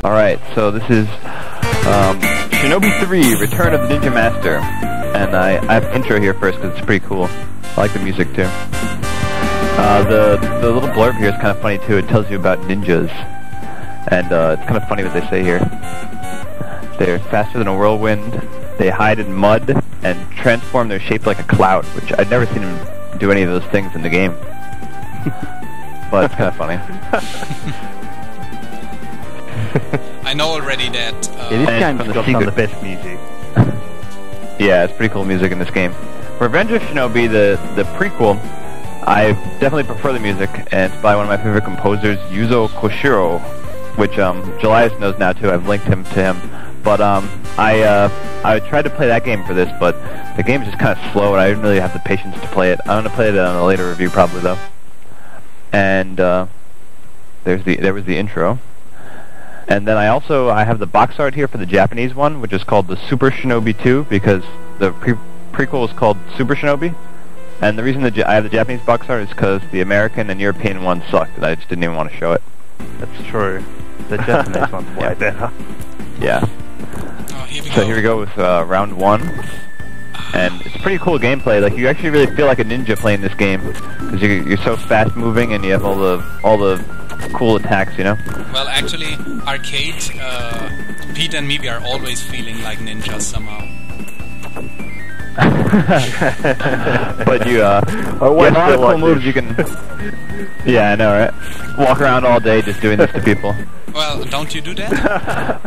Alright, so this is Shinobi 3, Return of the Ninja Master. And I have an intro here first because it's pretty cool. I like the music too. The little blurb here is kind of funny too. It tells you about ninjas. And it's kind of funny what they say here. They're faster than a whirlwind, they hide in mud, and transform their shape like a cloud, which I've never seen them do any of those things in the game. But it's kind of funny. I know already that... this game's got some of the best music. Yeah, it's pretty cool music in this game. Revenge of Shinobi, the prequel, I definitely prefer the music, and it's by one of my favorite composers, Yuzo Koshiro, which Jelias knows now too. I've linked him to him. But I tried to play that game for this, but the game's just kind of slow, and I didn't really have the patience to play it. I'm gonna play it on a later review probably though. And there was the intro. And then I have the box art here for the Japanese one, which is called the Super Shinobi 2, because the prequel is called Super Shinobi. And the reason that I have the Japanese box art is because the American and European one sucked, and I just didn't even want to show it. That's true. The Japanese one's way better. Yeah. Oh, here we So go. here we go with round one. And it's pretty cool gameplay. Like, you actually really feel like a ninja playing this game, because you're so fast moving and you have all the cool attacks, you know? Well, actually, arcade, Pete and me, we are always feeling like ninjas somehow. But you have a lot of cool moves you can... Yeah, I know, right? Walk around all day just doing this to people. Well, don't you do that?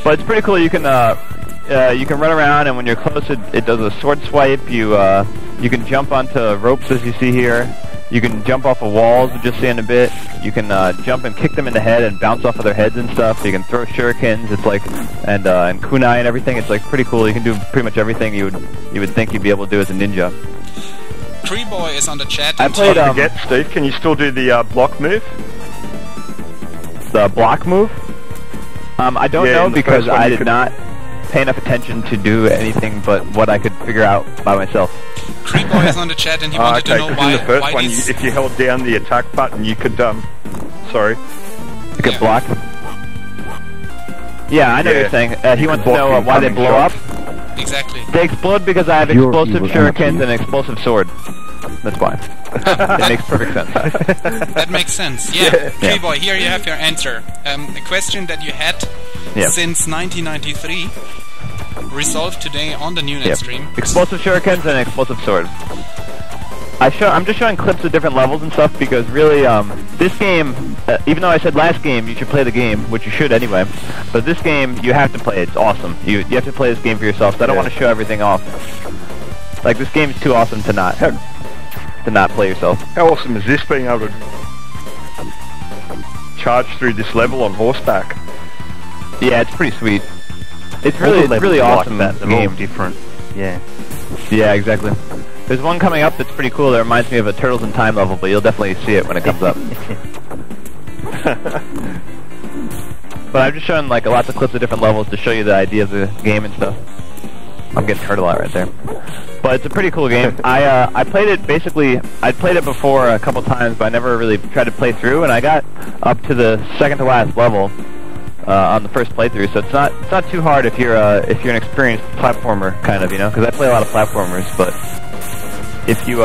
But it's pretty cool. You can run around, and when you're close, it does a sword swipe. You can jump onto ropes, as you see here. You can jump off of walls, which you'll see in a bit. You can jump and kick them in the head and bounce off of their heads and stuff. You can throw shurikens. It's like and kunai and everything. It's like pretty cool. You can do pretty much everything you would think you'd be able to do as a ninja. Boy is on the chat. I played. Steve, can you still do the block move? The block move? I don't know because I did not pay enough attention to do anything but what I could figure out by myself. Boy is on the chat and he wanted to know why. In the first one, if you held down the attack button, you could sorry, you could block. Yeah, I know what you're saying. He wants to know why they blow up. Exactly. They explode because I have explosive shurikens and an explosive sword. That's why. It makes perfect sense. That makes sense. Yeah. Boy, here you have your answer. A question that you had since 1993 resolved today on the NewNet stream. Explosive shurikens and an explosive sword. I'm just showing clips of different levels and stuff because really, this game, even though I said last game you should play the game, which you should anyway, but this game you have to play. It's awesome. You have to play this game for yourself. So I don't want to show everything off. Like, this game is too awesome to not play yourself. How awesome is this, being able to charge through this level on horseback? Yeah, it's pretty sweet. It's really awesome. Like that. They're all different. Yeah. Yeah, exactly. There's one coming up that's pretty cool that reminds me of a Turtles in Time level, but you'll definitely see it when it comes up. But I'm just showing like lots of clips of different levels to show you the idea of the game and stuff. I'm getting hurt a lot right there. But it's a pretty cool game. I played it basically. I'd played it before a couple times, but I never really tried to play through. And I got up to the second to last level on the first playthrough. So it's not too hard if you're an experienced platformer kind of, you know. Because I play a lot of platformers, but if you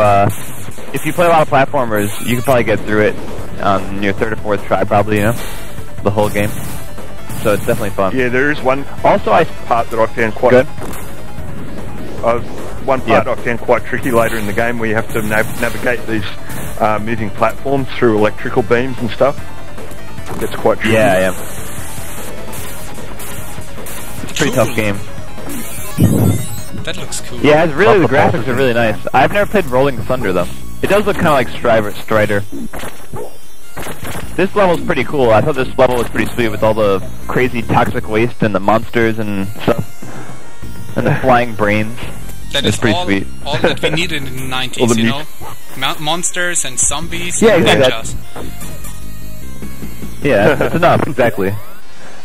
play a lot of platformers, you can probably get through it on your third or fourth try, probably, you know, the whole game. So it's definitely fun. Yeah, there is one. Also, part that I found quite good. One part I found quite tricky later in the game, where you have to navigate these moving platforms through electrical beams and stuff. It's quite tricky. Yeah. It's a pretty tough game. That looks cool. Yeah, the graphics are really nice. I've never played Rolling Thunder though. It does look kind of like Strider. This level's pretty cool. I thought this level was pretty sweet with all the crazy toxic waste and the monsters and stuff, and the flying brains. That it's is pretty all, sweet. all that we needed in the 90s, you know? Monsters and zombies and ninjas. Yeah, that's enough, exactly.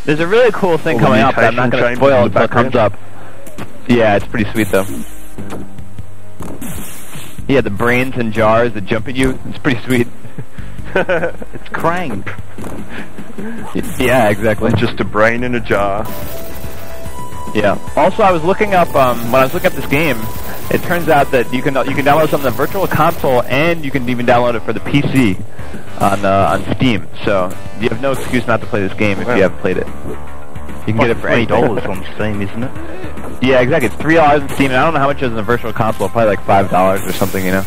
There's a really cool thing coming up that I'm not going to spoil until it comes up. Yeah, it's pretty sweet though. Yeah, the brains and jars that jump at you. It's pretty sweet. It's Krang. Yeah, exactly. Just a brain in a jar. Yeah. Also, I was looking up when I was looking up this game. It turns out that you can download something on the Virtual Console, and you can even download it for the PC on Steam. So you have no excuse not to play this game if you haven't played it. You can get it for $3 on Steam, isn't it? Yeah, exactly. It's $3 on Steam, and I don't know how much it is in the Virtual Console. Probably like $5 or something, you know.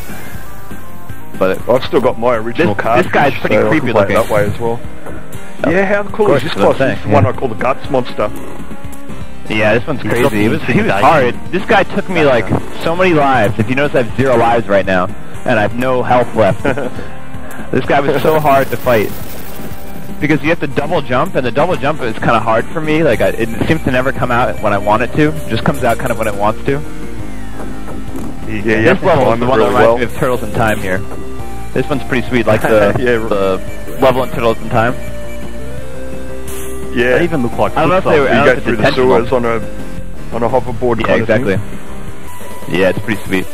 But I've still got my original card. This guy's pretty creepy looking that way as well. Yeah, how cool is this boss? This is the one I call the Guts Monster. Yeah, this one's crazy. He was hard. This guy took me like so many lives. If you notice, I have 0 lives right now, and I have no health left. This guy was so hard to fight because you have to double jump, and the double jump is kind of hard for me. Like it seems to never come out when I want it to. It just comes out kind of when it wants to. Yeah, this level is the one that reminds me of Turtles in Time here. This one's pretty sweet, like the level in Turtles in Time. Yeah, they even look like I don't know if they were. You go through the sewers on a hoverboard. Yeah, exactly. Yeah, it's pretty sweet.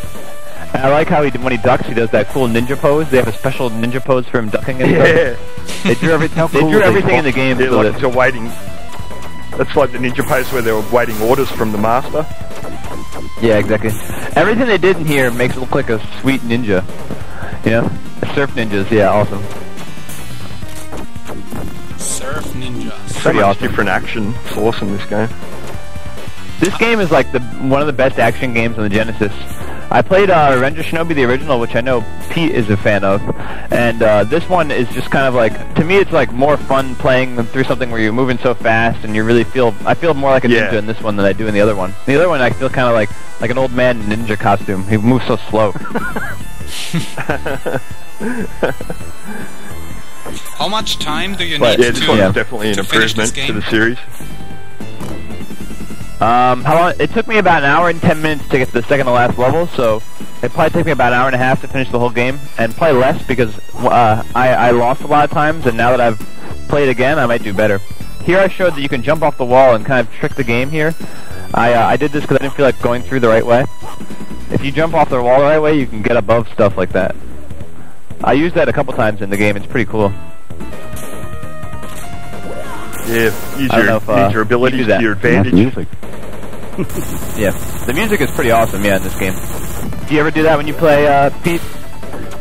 And I like how when he ducks, he does that cool ninja pose. They have a special ninja pose for him ducking and stuff. They drew everything in the game. Yeah, like they're waiting. That's like the ninja pose where they were waiting orders from the master. Yeah, exactly. Everything they did in here makes it look like a sweet ninja. You know, surf ninjas. Yeah, awesome. Surf ninjas. So much different action. It's awesome, this game. This game is like one of the best action games on the Genesis. I played Revenge of Shinobi, the original, which I know Pete is a fan of, and this one is just kind of like, to me it's like more fun playing through something where you're moving so fast and you really I feel more like a ninja in this one than I do in the other one. The other one I feel kind of like an old man in a ninja costume. He moves so slow. How much time do you need this one is definitely an improvement to the series. How long? It took me about an hour and 10 minutes to get to the second to last level, so it probably took me about an hour and a half to finish the whole game, and probably less because I lost a lot of times, and now that I've played again, I might do better. Here I showed that you can jump off the wall and kind of trick the game here. I did this because I didn't feel like going through the right way. If you jump off the wall the right way, you can get above stuff like that. I used that a couple times in the game. It's pretty cool. Yeah, use your abilities to your advantage. Music. Yeah, the music is pretty awesome, in this game. Do you ever do that when you play, Pete?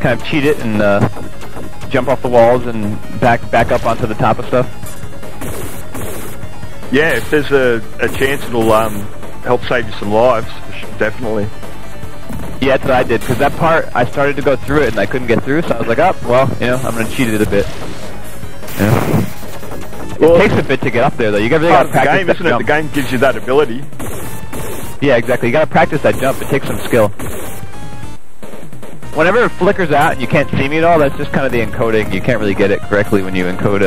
Kind of cheat it and jump off the walls and back up onto the top of stuff? Yeah, if there's a chance it'll help save you some lives, definitely. Yeah, that's what I did, because that part, I started to go through it and I couldn't get through, so I was like, well, I'm going to cheat it a bit. Yeah. Well, it takes a bit to get up there, though. You really got to practice the game, isn't it? The game gives you that ability. Yeah, exactly. You got to practice that jump. It takes some skill. Whenever it flickers out and you can't see me at all, that's just kind of the encoding. You can't really get it correctly when you encode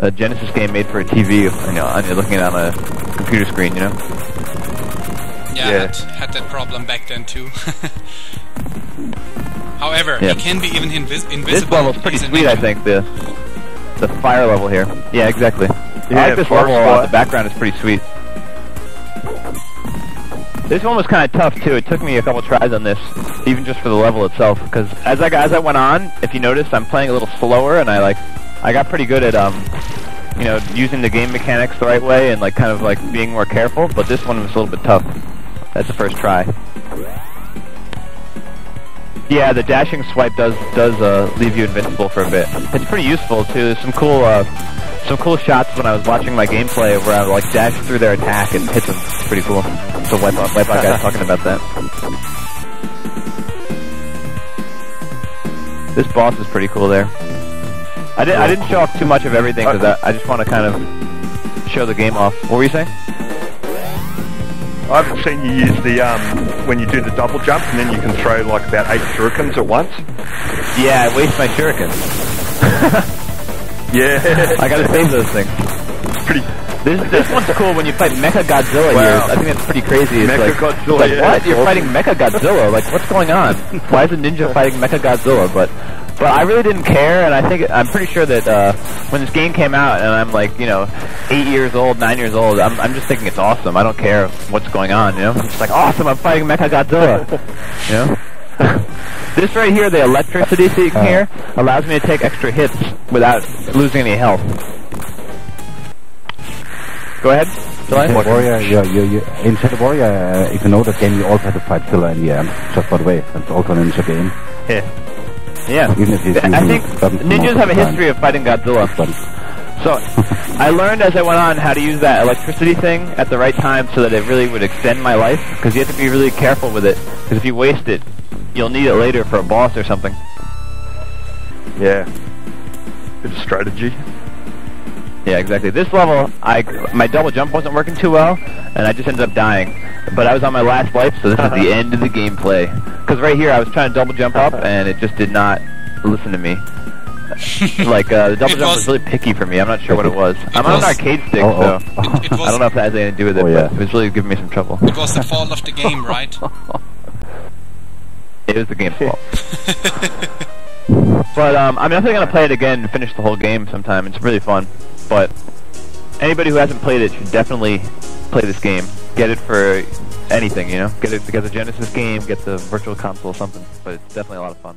a Genesis game made for a TV. And you're looking at on a computer screen, Yeah, I had that problem back then too. However, it can be even invisible. This level's pretty sweet, I think. The fire level here. Yeah, exactly. Yeah, I like this level a lot. The background is pretty sweet. This one was kind of tough too. It took me a couple tries on this, even just for the level itself. Because as I went on, if you notice, I'm playing a little slower, and I got pretty good at using the game mechanics the right way and kind of being more careful. But this one was a little bit tough. That's the first try. Yeah, the dashing swipe does leave you invincible for a bit. It's pretty useful too. There's some cool shots when I was watching my gameplay where I would dash through their attack and hit them. It's pretty cool. So Wipeout guy's talking about that. This boss is pretty cool there. I didn't show off too much of everything because I just want to kind of show the game off. What were you saying? I haven't seen you use the, when you do the double jump and then you can throw about 8 shurikens at once. Yeah, I waste my shurikens. Yeah. I gotta save those things. It's pretty... This one's cool when you fight Mecha Godzilla here. I think that's pretty crazy. It's Mecha Godzilla, what? You're fighting Mecha Godzilla? What's going on? Why is a ninja fighting Mecha Godzilla? But I really didn't care, and I'm pretty sure that when this game came out, and I'm 8 years old, 9 years old, I'm just thinking it's awesome. I don't care what's going on, I'm just awesome, I'm fighting Mecha Godzilla, This right here, the electricity so you can hear, allows me to take extra hits without losing any health. Go ahead. Warrior, in Shadow Warrior, if you know the game, you also have to fight Killer in the end, just by the way. It's also an ninja game. Yeah. Even if I think ninjas have a history of fighting Godzilla. So, I learned as I went on how to use that electricity thing at the right time so that it really would extend my life, because you have to be really careful with it, because if you waste it, you'll need it later for a boss or something. Yeah. Bit of strategy. Yeah, exactly. This level, my double jump wasn't working too well, and I just ended up dying. But I was on my last life, so this is the end of the gameplay. Because right here, I was trying to double jump up, and it just did not listen to me. Like, the double jump was really picky for me. I'm not sure what it was. I'm on an arcade stick, so I don't know if that has anything to do with it, but it was really giving me some trouble. It was the fault of the game, right? It was the game's fault. But I'm definitely going to play it again and finish the whole game sometime. It's really fun. But anybody who hasn't played it should definitely play this game. Get it for anything, you know? Get the Genesis game, get the Virtual Console, something. But it's definitely a lot of fun.